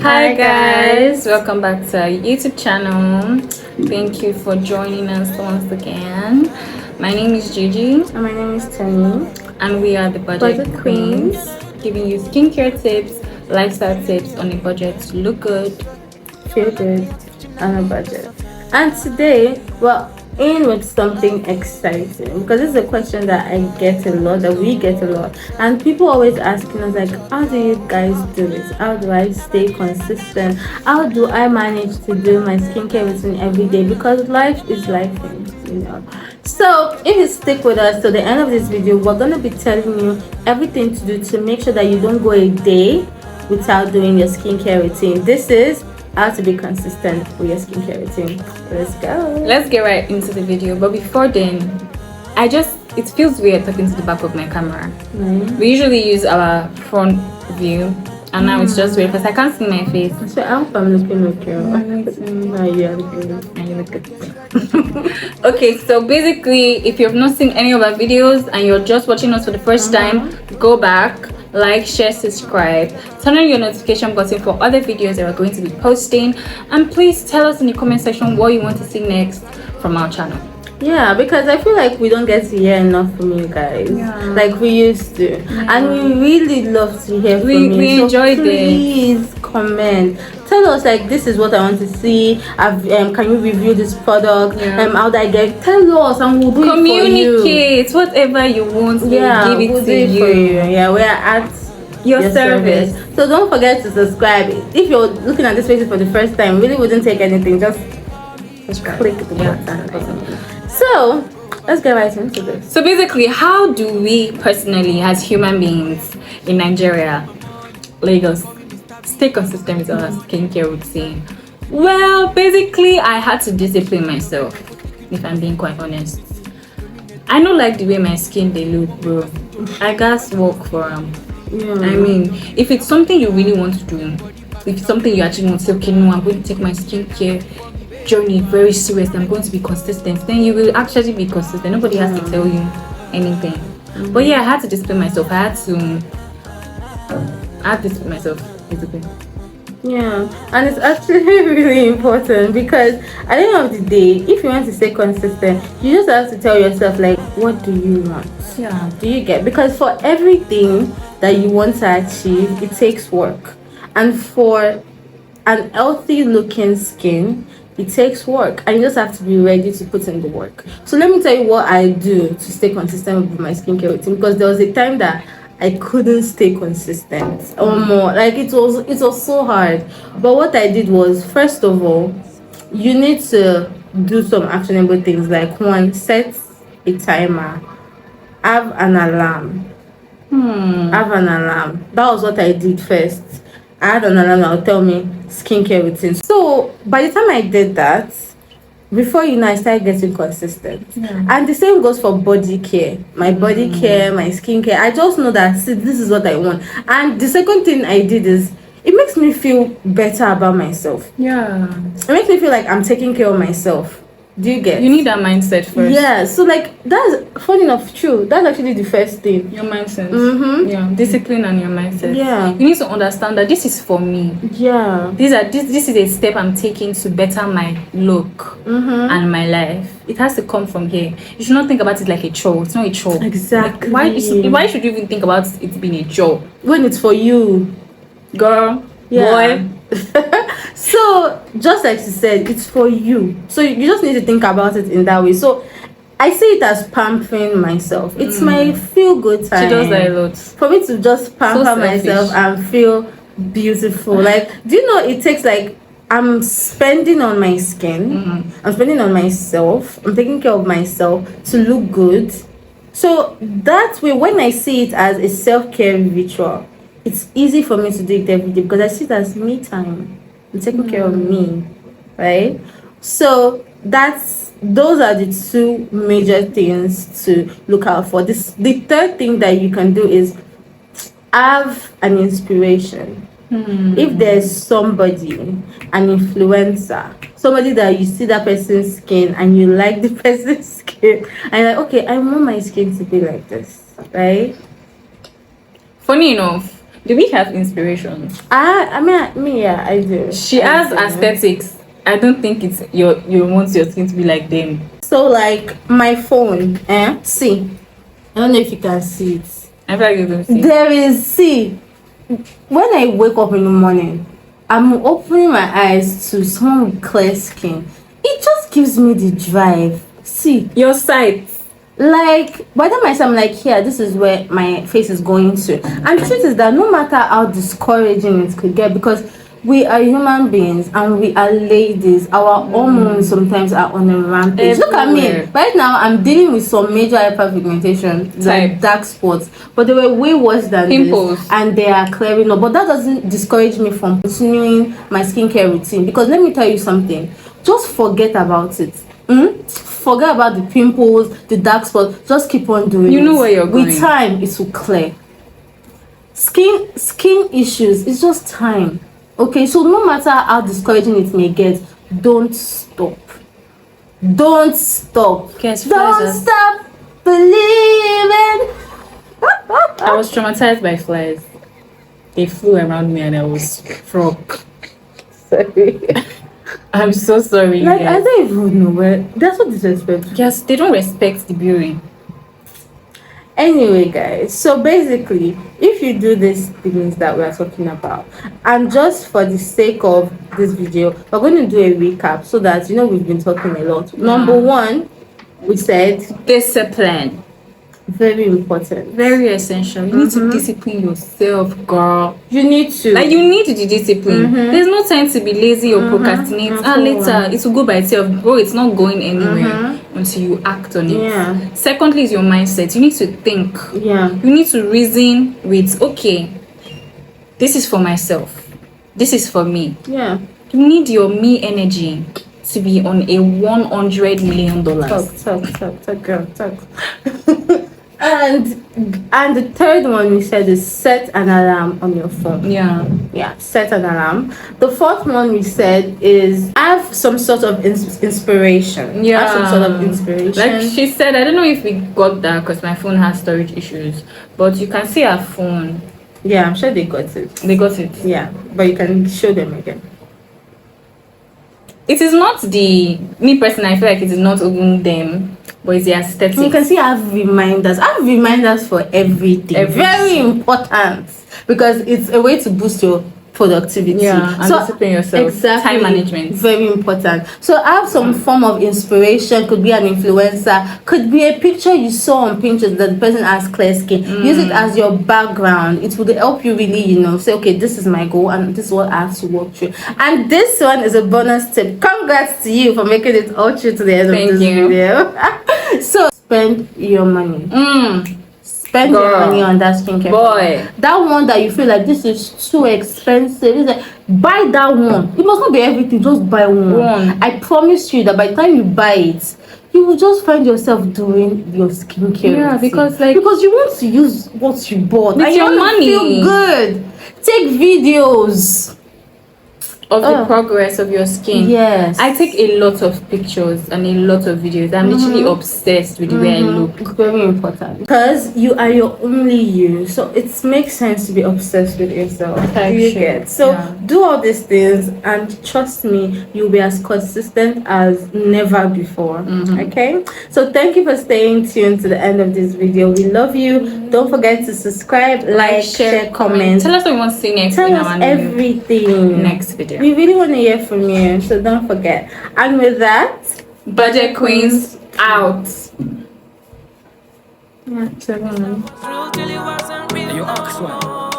Hi guys, welcome back to our YouTube channel. Thank you for joining us once again. My name is Gigi And my name is Tani. and we are the Budget Queens, giving you skincare tips, lifestyle tips on a budget to look good, feel good, on a budget. And today we're in with something exciting because this is a question that I get a lot, that we get a lot, and people always asking us like, how do you guys do it? How do I stay consistent? How do I manage to do my skincare routine every day? Because life is life, you know. So if you stick with us to the end of this video, we're gonna be telling you everything to do to make sure that you don't go a day without doing your skincare routine. This is how to be consistent with your skincare routine. Let's go. Let's get right into the video. But before then, it feels weird talking to the back of my camera. We usually use our front view, and now it's just weird because I can't see my face. So I'm looking okay. No, you are looking good. Okay, so basically, if you've not seen any of our videos and you're just watching us for the first time, go back, like, share, subscribe, turn on your notification button for other videos that we're going to be posting, and please tell us in the comment section what you want to see next from our channel. Yeah, because I feel like we don't get to hear enough from you guys, like we used to, and we really love to hear from you. We enjoyed it. Please comment, tell us like, this is what I want to see. Can you review this product? How do I get? Tell us and we'll do Communicate. it for you. Whatever you want, we'll give it we'll to you. For you. Yeah, we're at your service. So don't forget to subscribe. If you're looking at this video for the first time, really wouldn't take anything, just click the button. So let's get right into this. So basically, how do we personally, as human beings in Nigeria, Lagos, stay consistent with our skincare routine? Well, basically, I had to discipline myself, if I'm being quite honest. I don't like the way my skin they look, bro. I gotta work for them. I mean, if it's something you really want to do, if it's something you actually want to say, okay, no, I'm going to take my skincare journey very serious, I'm going to be consistent, then you will actually be consistent. Nobody has to tell you anything. But yeah, I had to discipline myself. I had to discipline myself, basically. Yeah, and it's actually really important because at the end of the day, if you want to stay consistent, you just have to tell yourself like, what do you want? Yeah. Do you get? Because for everything that you want to achieve, it takes work, and for an healthy looking skin, it takes work, and you just have to be ready to put in the work. So let me tell you what I do to stay consistent with my skincare routine, because there was a time that I couldn't stay consistent or more. Like it was so hard. But what I did was, first of all, you need to do some actionable things. Like, one, set a timer, have an alarm. Have an alarm. That was what I did first. I had an alarm that would tell me skincare routine. So by the time I did that, before you know, I started getting consistent. And the same goes for body care. My body care, my skincare. I just know that, see, this is what I want. And the second thing I did is, it makes me feel better about myself. Yeah. It makes me feel like I'm taking care of myself. Do you get? You need that mindset first. Yeah. So like, that's funny enough, true. That's actually the first thing. Your mindset. Yeah. Discipline and your mindset. Yeah. You need to understand that this is for me. Yeah. This is a step I'm taking to better my look and my life. It has to come from here. You should not think about it like a chore. It's not a chore. Exactly. Like, why should you even think about it being a chore when it's for you, girl? Boy. So just like she said, it's for you, so you just need to think about it in that way. So I see it as pampering myself. It's my feel good time. She does that a lot. For me to just pamper myself and feel beautiful. Like, do you know, it takes like, I'm spending on my skin, I'm spending on myself, I'm taking care of myself to look good. So that way, when I see it as a self-care ritual, it's easy for me to do it every day because I see it as me time. I'm taking care of me, right? So those are the two major things to look out for. The third thing that you can do is have an inspiration. If there's somebody, an influencer, somebody that you see that person's skin and you like the person's skin, and you're like, okay, I want my skin to be like this, right? Funny enough, Do we have inspiration? Yeah, I do. She I has do. aesthetics. I don't think it's you want your skin to be like them. So like my phone, see, I don't know if you can see it. I feel like you're going to see. There is, see, when I wake up in the morning, I'm opening my eyes to someone with clear skin. It just gives me the drive. See, Your sight. like by the time I say I'm like, here, this is where my face is going to. And the truth is that no matter how discouraging it could get, because we are human beings and we are ladies, our hormones sometimes are on a rampage. Look at me Everywhere. right now. I'm dealing with some major hyperpigmentation, like Type. dark spots, but they were way worse than Pimples. this, and they are clearing up. But that doesn't discourage me from continuing my skincare routine, because let me tell you something, just forget about it. Forget about the pimples, the dark spots. Just keep on doing it. You know where you're With going. time, it will clear. Skin issues, it's just time. Okay, so no matter how discouraging it may get, don't stop. Don't stop. Guys, Don't flies are- stop believing. I was traumatized by flies. They flew around me and I was struck. Sorry. I'm so sorry. Like, I guys. don't even know where. That's what disrespectful. Yes, they don't respect the beauty. Anyway, guys, so basically, if you do these things that we are talking about, and just for the sake of this video, we're going to do a recap so that you know we've been talking a lot. Number one, we said Discipline. very important. Very essential. You need to discipline yourself, girl. You need to. Like, you need the discipline. There's no time to be lazy or procrastinate. And later, it will go by itself. Bro, it's not going anywhere until you act on it. Yeah. Secondly, is your mindset. You need to think. Yeah. You need to reason with, okay, this is for myself. This is for me. Yeah. You need your me energy to be on a $100 million. Talk, girl, talk. and the third one we said is set an alarm on your phone. Yeah. Yeah, set an alarm. The fourth one we said is have some sort of inspiration. Yeah. Have some sort of inspiration. Like she said, I don't know if we got that because my phone has storage issues, but you can see her phone. Yeah, I'm sure they got it. They got it. Yeah, but you can show them again. It is not the me personally. I feel like it is not even them, but it's the aesthetic. You can see I have reminders. I have reminders for everything. Very important because it's a way to boost your productivity. Yeah, and discipline yourself. Exactly. Time management. Very important. So have some form of inspiration. Could be an influencer. Could be a picture you saw on Pinterest that the person has clear skin. Use it as your background. It will help you really, say, okay, this is my goal and this is what I have to work through. And this one is a bonus tip. Congrats to you for making it all through to the end of this video. So spend your money. Spend your money on that skincare. Boy. That one that you feel like this is too expensive. It's like, buy that one. It must not be everything, just buy one. I promise you that by the time you buy it, you will just find yourself doing your skincare. Yeah, routine. because you want to use what you bought. With and your you want money. to feel good. Take videos Of the progress of your skin. Yes. I take a lot of pictures and a lot of videos. I'm literally obsessed with the way I look. It's very important because you are your only you, so it makes sense to be obsessed with yourself. Do you get? So do all these things and trust me, you'll be as consistent as never before. Okay, so thank you for staying tuned to the end of this video. We love you. Don't forget to subscribe, like, share, comment. Tell us what you want to see next. Tell in us our everything. next video. We really want to hear from you, so don't forget. And with that, Budget Queens out. yeah, 7. You ask one.